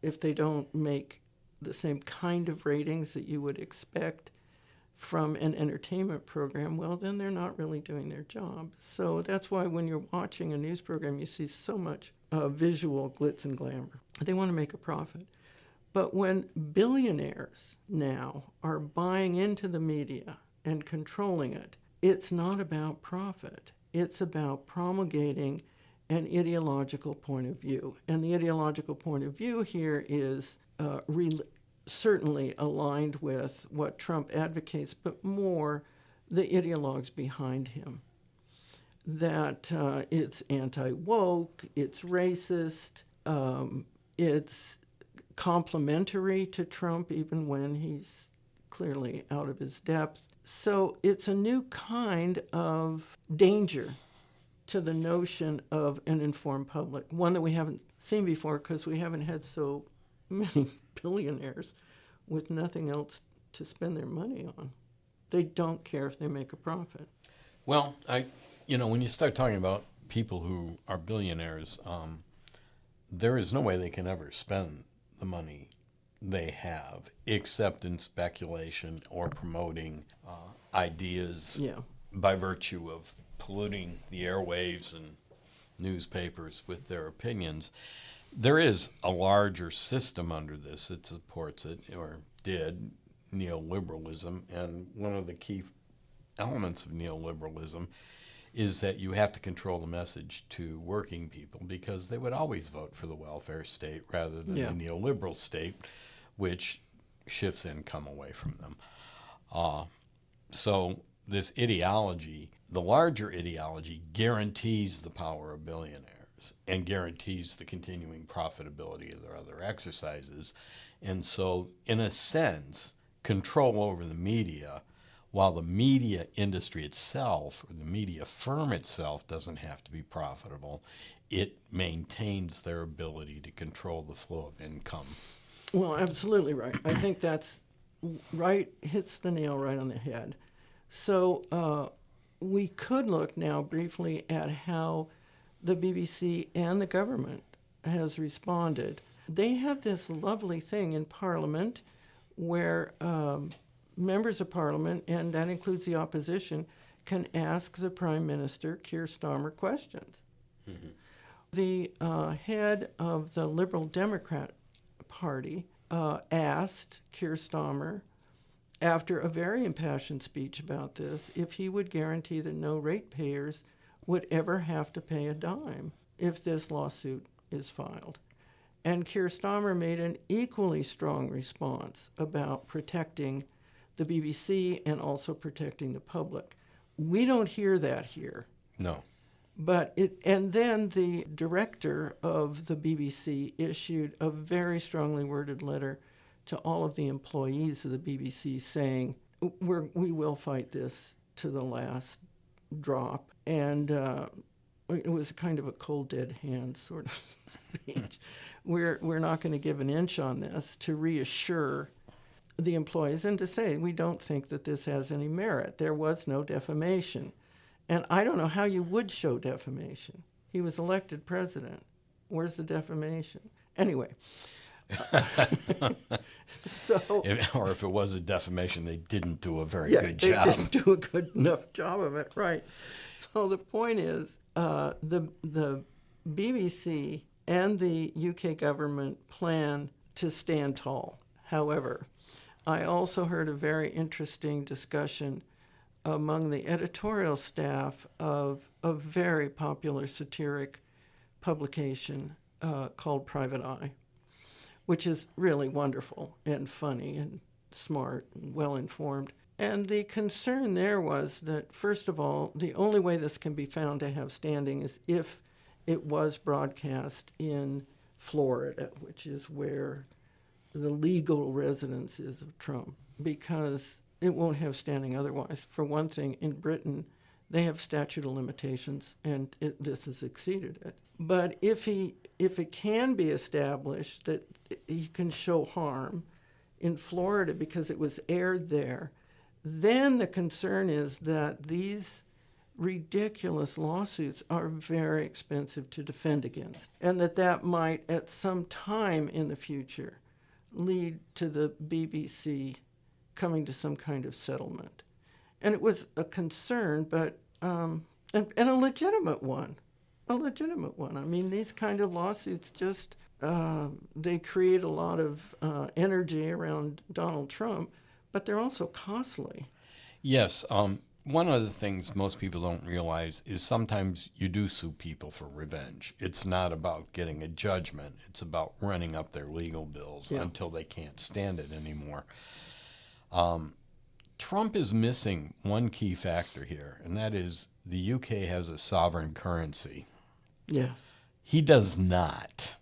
if they don't make the same kind of ratings that you would expect from an entertainment program, well, then they're not really doing their job. So that's why when you're watching a news program, you see so much visual glitz and glamour. They want to make a profit. But when billionaires now are buying into the media and controlling it, it's not about profit. It's about promulgating an ideological point of view. And the ideological point of view here is certainly aligned with what Trump advocates, but more the ideologues behind him. That it's anti-woke, it's racist, it's complementary to Trump even when he's clearly out of his depth. So it's a new kind of danger to the notion of an informed public, one that we haven't seen before because we haven't had so many billionaires with nothing else to spend their money on. They don't care if they make a profit. Well, when you start talking about people who are billionaires, there is no way they can ever spend the money they have except in speculation or promoting ideas by virtue of polluting the airwaves and newspapers with their opinions. There is a larger system under this that supports it, or did, neoliberalism. And one of the key elements of neoliberalism is that you have to control the message to working people because they would always vote for the welfare state rather than the neoliberal state, which shifts income away from them. So this ideology, the larger ideology, guarantees the power of billionaires and guarantees the continuing profitability of their other exercises. And so, in a sense, control over the media, while the media industry itself, or the media firm itself, doesn't have to be profitable, it maintains their ability to control the flow of income. Well, absolutely right. I think that's right hits the nail right on the head. So we could look now briefly at how the BBC and the government has responded. They have this lovely thing in Parliament where members of Parliament, and that includes the opposition, can ask the Prime Minister, Keir Starmer, questions. Mm-hmm. The head of the Liberal Democrat Party asked Keir Starmer, after a very impassioned speech about this, if he would guarantee that no ratepayers would ever have to pay a dime if this lawsuit is filed. And Keir Starmer made an equally strong response about protecting the BBC and also protecting the public. We don't hear that here. No. And then the director of the BBC issued a very strongly worded letter to all of the employees of the BBC saying, we will fight this to the last drop. And it was kind of a cold, dead hand sort of speech. We're not going to give an inch on this, to reassure the employees and to say, we don't think that this has any merit. There was no defamation. And I don't know how you would show defamation. He was elected president. Where's the defamation? Anyway. Or if it was a defamation, they didn't do a very good job. They didn't do a good enough job of it, right. So the point is, the BBC and the UK government plan to stand tall. However, I also heard a very interesting discussion among the editorial staff of a very popular satiric publication called Private Eye, which is really wonderful and funny and smart and well-informed. And the concern there was that, first of all, the only way this can be found to have standing is if it was broadcast in Florida, which is where the legal residence is of Trump, because it won't have standing otherwise. For one thing, in Britain, they have statute of limitations, and this has exceeded it. But if it can be established that he can show harm in Florida because it was aired there, then the concern is that these ridiculous lawsuits are very expensive to defend against, and that might at some time in the future lead to the BBC coming to some kind of settlement. And it was a concern, but and a legitimate one. A legitimate one. I mean, these kind of lawsuits just, they create a lot of energy around Donald Trump, but they're also costly. Yes. One of the things most people don't realize is sometimes you do sue people for revenge. It's not about getting a judgment. It's about running up their legal bills until they can't stand it anymore. Trump is missing one key factor here, and that is the UK has a sovereign currency. Yes. He does not.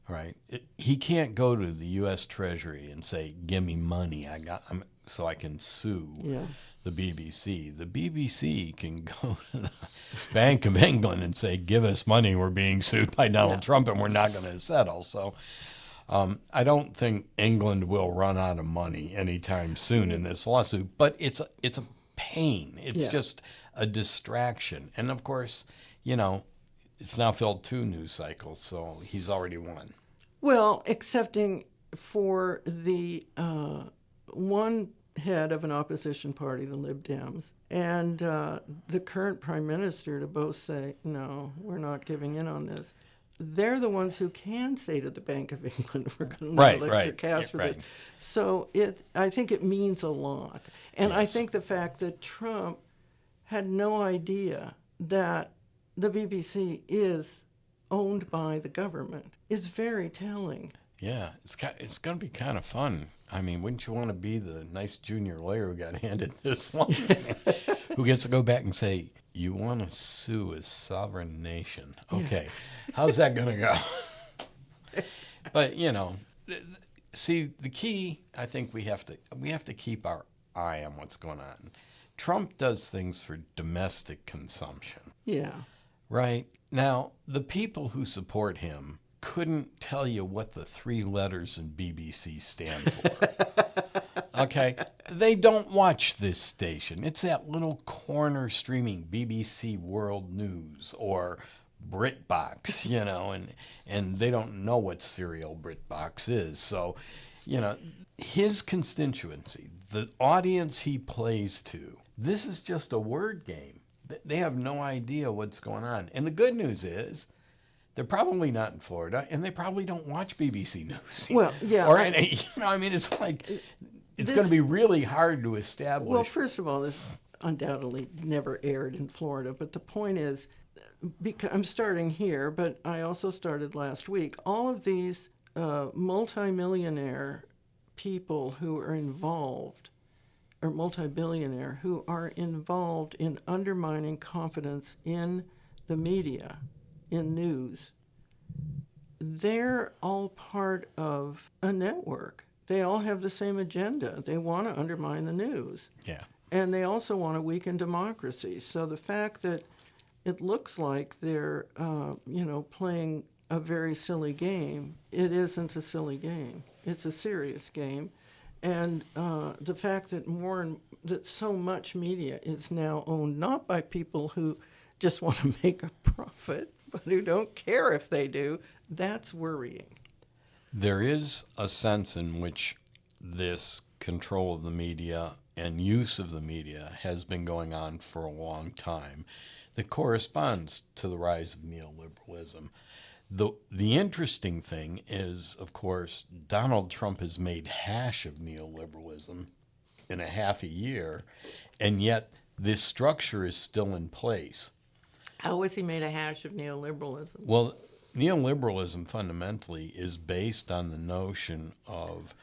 Right? He can't go to the U.S. Treasury and say, give me money so I can sue the BBC. The BBC can go to the Bank of England and say, give us money, we're being sued by Donald Trump and we're not going to settle. So I don't think England will run out of money anytime soon in this lawsuit, but it's a pain. It's just a distraction. And of course, it's now filled 2 news cycles, so he's already won. Well, excepting for the one head of an opposition party, the Lib Dems, and the current prime minister to both say, no, we're not giving in on this. They're the ones who can say to the Bank of England, we're going to need extra cash for this. So I think it means a lot. And I think the fact that Trump had no idea that the BBC is owned by the government is very telling. Yeah, it's going to be kind of fun. I mean, wouldn't you want to be the nice junior lawyer who got handed this one? Who gets to go back and say, you want to sue a sovereign nation. Okay, how's that going to go? But, see, the key, I think we have to keep our eye on what's going on. Trump does things for domestic consumption. Yeah. Right? Now, the people who support him couldn't tell you what the 3 letters in BBC stand for. Okay, they don't watch this station. It's that little corner streaming BBC World News or BritBox, and they don't know what serial BritBox is. So, his constituency, the audience he plays to, this is just a word game. They have no idea what's going on. And the good news is, they're probably not in Florida, and they probably don't watch BBC News. Well, yeah. Or any, it's like, it's going to be really hard to establish. Well, first of all, this undoubtedly never aired in Florida, but the point is, because I'm starting here, but I also started last week, all of these multimillionaire people who are involved, or multi-billionaire, who are involved in undermining confidence in the media, in news, they're all part of a network. They all have the same agenda. They want to undermine the news. Yeah. And they also want to weaken democracy. So the fact that it looks like they're, playing a very silly game, it isn't a silly game. It's a serious game. And the fact that that so much media is now owned not by people who just want to make a profit, but who don't care if they do, that's worrying. There is a sense in which this control of the media and use of the media has been going on for a long time that corresponds to the rise of neoliberalism. The interesting thing is, of course, Donald Trump has made hash of neoliberalism in a half a year, and yet this structure is still in place. How has he made a hash of neoliberalism? Well, neoliberalism fundamentally is based on the notion of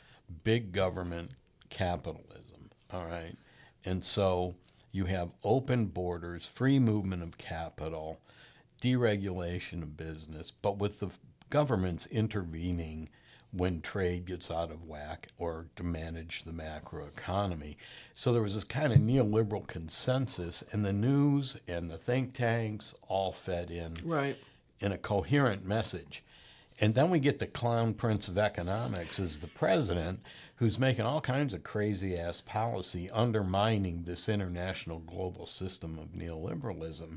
big government capitalism, all right? And so you have open borders, free movement of capital, deregulation of business, but with the governments intervening when trade gets out of whack or to manage the macroeconomy. So there was this kind of neoliberal consensus, and the news and the think tanks all fed in in a coherent message. And then we get the clown prince of economics as the president, who's making all kinds of crazy-ass policy undermining this international global system of neoliberalism.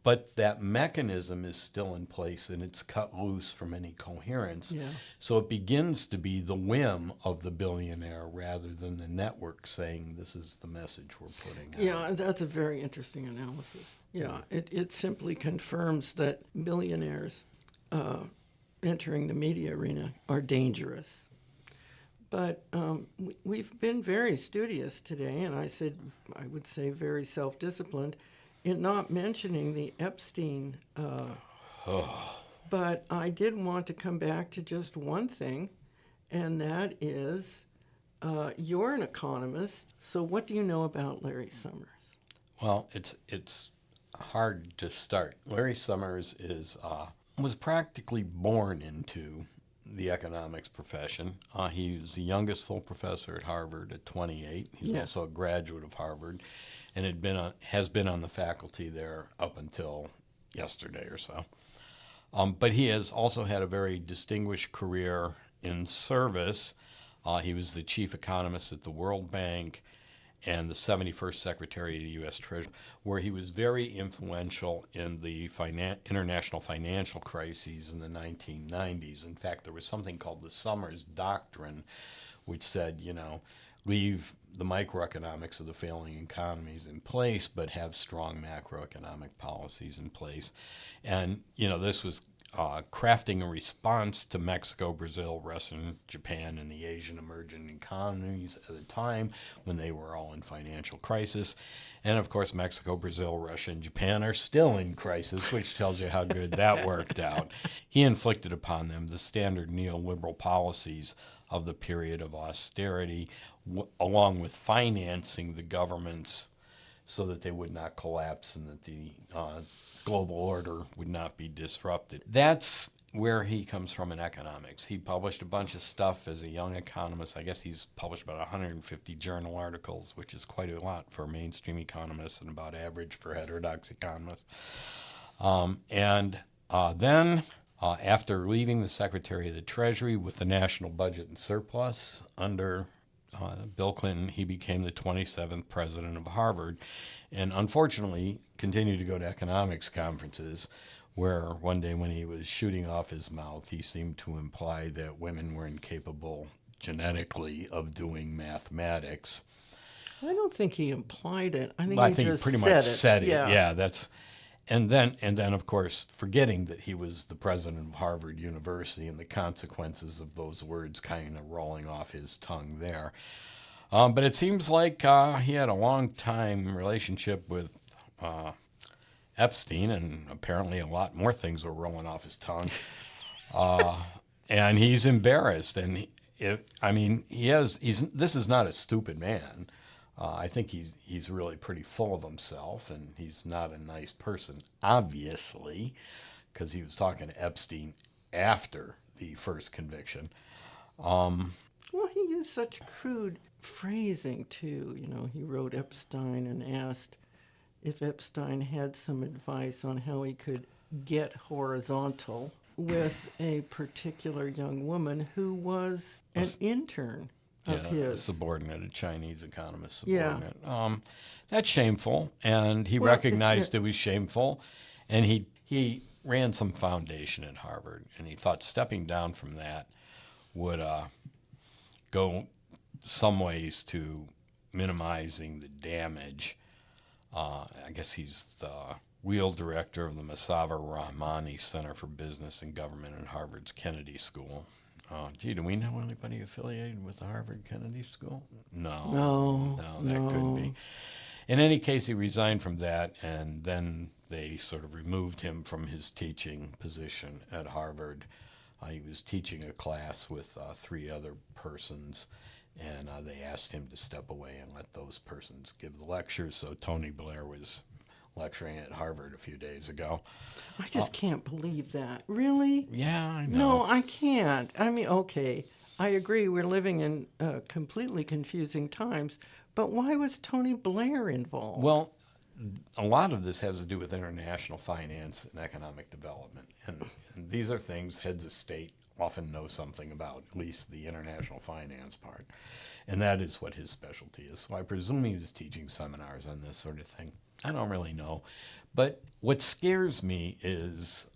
But that mechanism is still in place, and it's cut loose from any coherence. Yeah. So it begins to be the whim of the billionaire rather than the network saying this is the message we're putting out. Yeah, that's a very interesting analysis. Yeah, it simply confirms that billionaires entering the media arena are dangerous. But we've been very studious today, and I would say very self-disciplined, in not mentioning the Epstein. But I did want to come back to just one thing, and that is you're an economist, so what do you know about Larry Summers? Well, it's hard to start. Larry Summers was practically born into the economics profession. He was the youngest full professor at Harvard at 28. He's also a graduate of Harvard, and has been on the faculty there up until yesterday or so. But he has also had a very distinguished career in service. He was the chief economist at the World Bank and the 71st Secretary of the U.S. Treasury, where he was very influential in the international financial crises in the 1990s. In fact, there was something called the Summers Doctrine, which said, leave the microeconomics of the failing economies in place, but have strong macroeconomic policies in place. And, this was crafting a response to Mexico, Brazil, Russia, Japan, and the Asian emerging economies at the time when they were all in financial crisis. And of course, Mexico, Brazil, Russia, and Japan are still in crisis, which tells you how good that worked out. He inflicted upon them the standard neoliberal policies of the period of austerity, along with financing the governments so that they would not collapse and that the global order would not be disrupted. That's where he comes from in economics. He published a bunch of stuff as a young economist. I guess he's published about 150 journal articles, which is quite a lot for mainstream economists and about average for heterodox economists. Then, after leaving the Secretary of the Treasury with the national budget in surplus under Bill Clinton, he became the 27th president of Harvard, and unfortunately continued to go to economics conferences, where one day when he was shooting off his mouth, he seemed to imply that women were incapable genetically of doing mathematics. I don't think he implied it. I think I he think he just pretty much said it. Yeah. Yeah, that's and then of course forgetting that he was the president of Harvard University and the consequences of those words kind of rolling off his tongue there. But it seems like he had a long time relationship with Epstein, and apparently a lot more things were rolling off his tongue. And he's embarrassed, and this is not a stupid man. I think he's really pretty full of himself, and he's not a nice person, obviously, because he was talking to Epstein after the first conviction. Well, he used such crude phrasing, too. You know, he wrote Epstein and asked if Epstein had some advice on how he could get horizontal with a particular young woman who was an intern of A his. subordinate, a Chinese economist subordinate. Yeah. That's shameful, and he recognized it was shameful, and he ran some foundation at Harvard, and he thought stepping down from that would go some ways to minimizing the damage. I guess he's the wheel director of the Masava Rahmani Center for Business and Government at Harvard's Kennedy School. Do we know anybody affiliated with the Harvard Kennedy School? No, that couldn't be. In any case, he resigned from that, and then they sort of removed him from his teaching position at Harvard. He was teaching a class with 3 other persons, and they asked him to step away and let those persons give the lectures. So Tony Blair was lecturing at Harvard a few days ago. I just can't believe that. Really? Yeah, I know. No, I can't. I mean, okay, I agree we're living in completely confusing times, but why was Tony Blair involved? Well, a lot of this has to do with international finance and economic development. And these are things heads of state often know something about, at least the international finance part. And that is what his specialty is. So I presume he was teaching seminars on this sort of thing. I don't really know. But what scares me is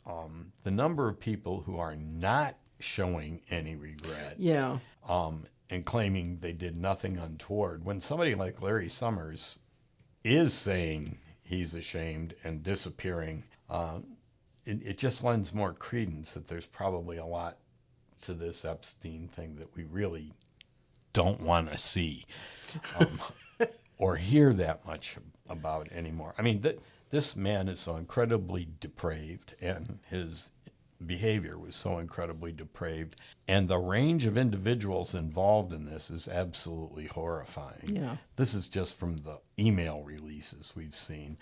the number of people who are not showing any regret. Yeah. And claiming they did nothing untoward. When somebody like Larry Summers is saying he's ashamed and disappearing, it just lends more credence that there's probably a lot to this Epstein thing that we really don't want to see or hear that much about anymore. I mean, this man is so incredibly depraved, and his behavior was so incredibly depraved, and the range of individuals involved in this is absolutely horrifying. Yeah. This is just from the email releases we've seen.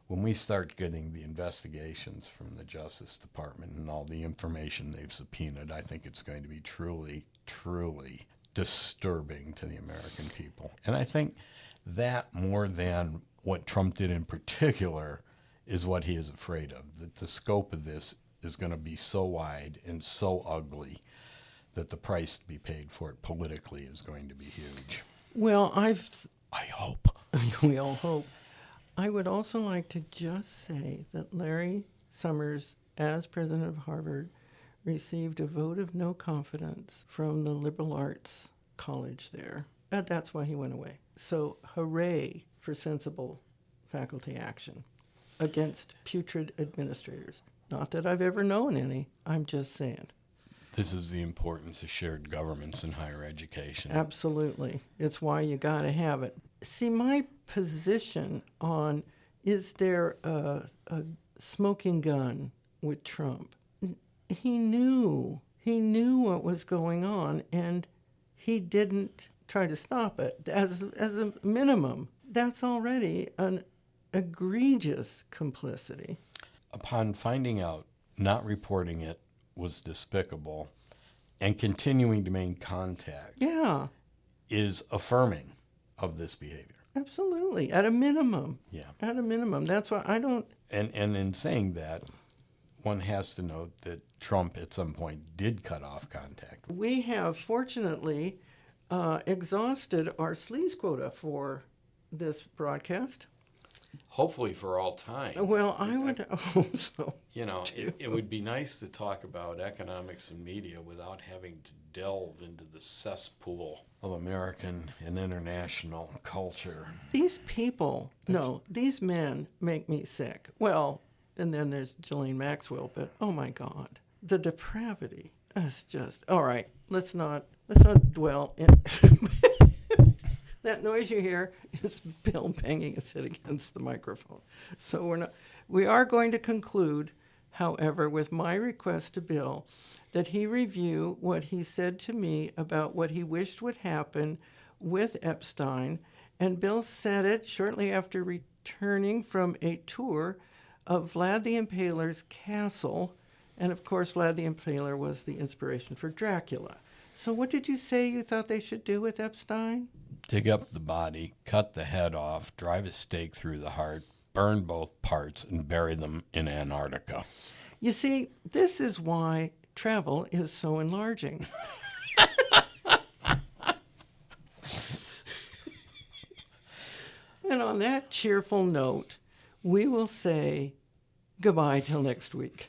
When we start getting the investigations from the Justice Department and all the information they've subpoenaed, I think it's going to be truly, truly disturbing to the American people. And I think that more than what Trump did in particular is what he is afraid of, that the scope of this is going to be so wide and so ugly that the price to be paid for it politically is going to be huge. Well, I hope. We all hope. I would also like to just say that Larry Summers, as president of Harvard, received a vote of no confidence from the liberal arts college there. And that's why he went away. So hooray for sensible faculty action against putrid administrators. Not that I've ever known any. I'm just saying. This is the importance of shared governments in higher education. Absolutely. It's why you got to have it. See, my position on is there a smoking gun with Trump? He knew what was going on, and he didn't try to stop it. As a minimum, that's already an egregious complicity. Upon finding out, not reporting it was despicable, and continuing to maintain contact is affirming of this behavior. Absolutely. At a minimum. Yeah. At a minimum. That's why I don't... And in saying that, one has to note that Trump at some point did cut off contact. We have, fortunately, exhausted our sleaze quota for this broadcast. Hopefully for all time. Well, I would hope so. You know, it would be nice to talk about economics and media without having to delve into the cesspool of American and international culture. These people, no, these men make me sick. Well, and then there's Ghislaine Maxwell, but oh my God, the depravity is just, all right, let's not dwell in. That noise you hear is Bill banging his head against the microphone. So we are going to conclude, however, with my request to Bill that he review what he said to me about what he wished would happen with Epstein. And Bill said it shortly after returning from a tour of Vlad the Impaler's castle. And of course, Vlad the Impaler was the inspiration for Dracula. So what did you say you thought they should do with Epstein? Dig up the body, cut the head off, drive a stake through the heart, burn both parts, and bury them in Antarctica. You see, this is why travel is so enlarging. And on that cheerful note, we will say goodbye till next week.